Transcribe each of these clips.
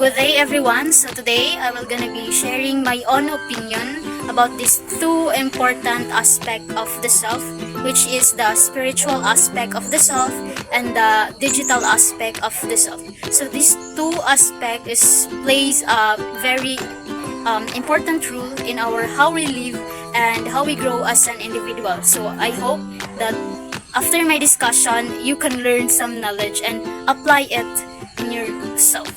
Good day everyone. So today I will gonna be sharing my own opinion about these two important aspect of the self, which is the spiritual aspect of the self and the digital aspect of the self. So these two aspect is plays a very important role in our how we live and how we grow as an individual. So I hope that after my discussion you can learn some knowledge and apply it in yourself.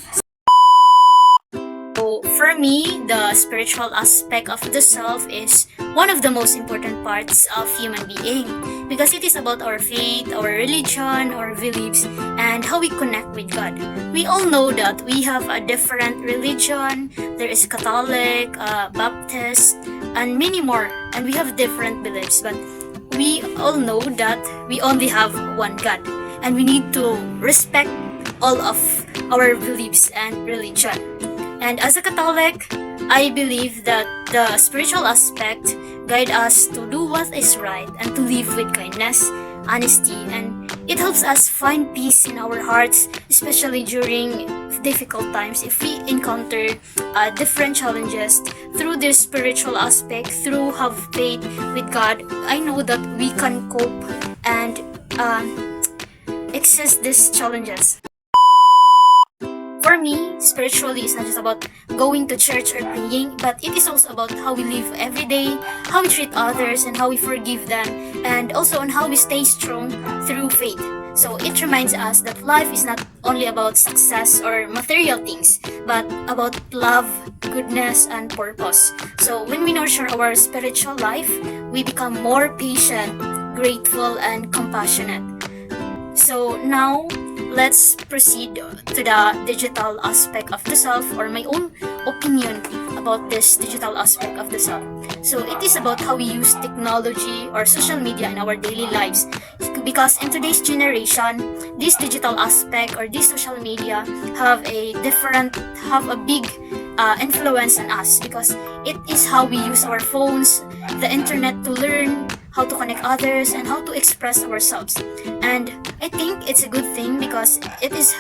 So for me, the spiritual aspect of the self is one of the most important parts of human being because it is about our faith, our religion, our beliefs, and how we connect with God. We all know that we have a different religion. There is Catholic, Baptist, and many more, and we have different beliefs. But we all know that we only have one God, and we need to respect all of our beliefs and religion. And as a Catholic, I believe that the spiritual aspect guide us to do what is right and to live with kindness, honesty, and it helps us find peace in our hearts, especially during difficult times. If we encounter different challenges through this spiritual aspect, through have faith with God, I know that we can cope and access these challenges. For me, spiritually is not just about going to church or praying, but it is also about how we live every day, how we treat others, and how we forgive them, and also on how we stay strong through faith. So it reminds us that life is not only about success or material things, but about love, goodness, and purpose. So when we nurture our spiritual life, we become more patient, grateful, and compassionate. So now, let's proceed to the digital aspect of the self, or my own opinion about this digital aspect of the self. So it is about how we use technology or social media in our daily lives. Because in today's generation, this digital aspect or this social media have a big influence on us, because it is how we use our phones, the internet, to learn how to connect others and how to express ourselves. And I think it's a good thing because it is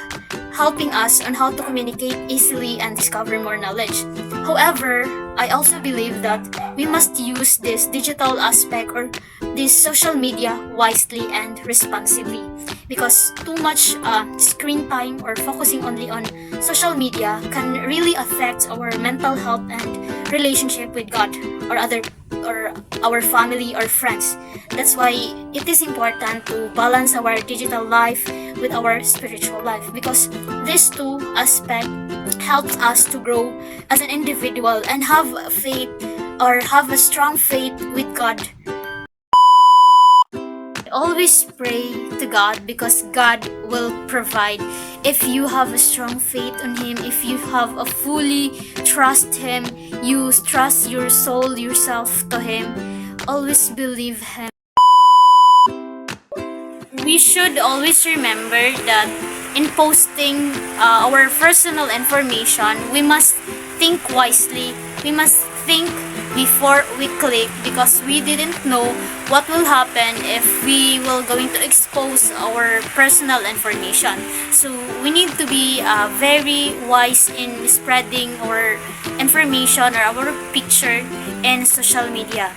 helping us on how to communicate easily and discover more knowledge. However, I also believe that we must use this digital aspect or this social media wisely and responsibly, because too much screen time or focusing only on social media can really affect our mental health and relationship with God or our family or friends. That's why it is important to balance our digital life with our spiritual life, because these two aspects helps us to grow as an individual and have faith or have a strong faith with God. Always pray to God, because God will provide if you have a strong faith on Him, if you have a fully trust Him, you trust your soul, yourself to Him, always believe Him. We should always remember that in posting our personal information, we must think wisely, we must think before we click, because we didn't know what will happen if we will going to expose our personal information. So we need to be very wise in spreading our information or our picture in social media,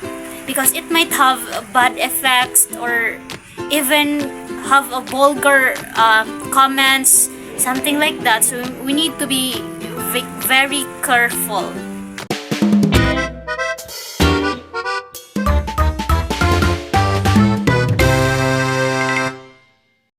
because it might have bad effects or even have a vulgar comments, something like that. So we need to be very careful.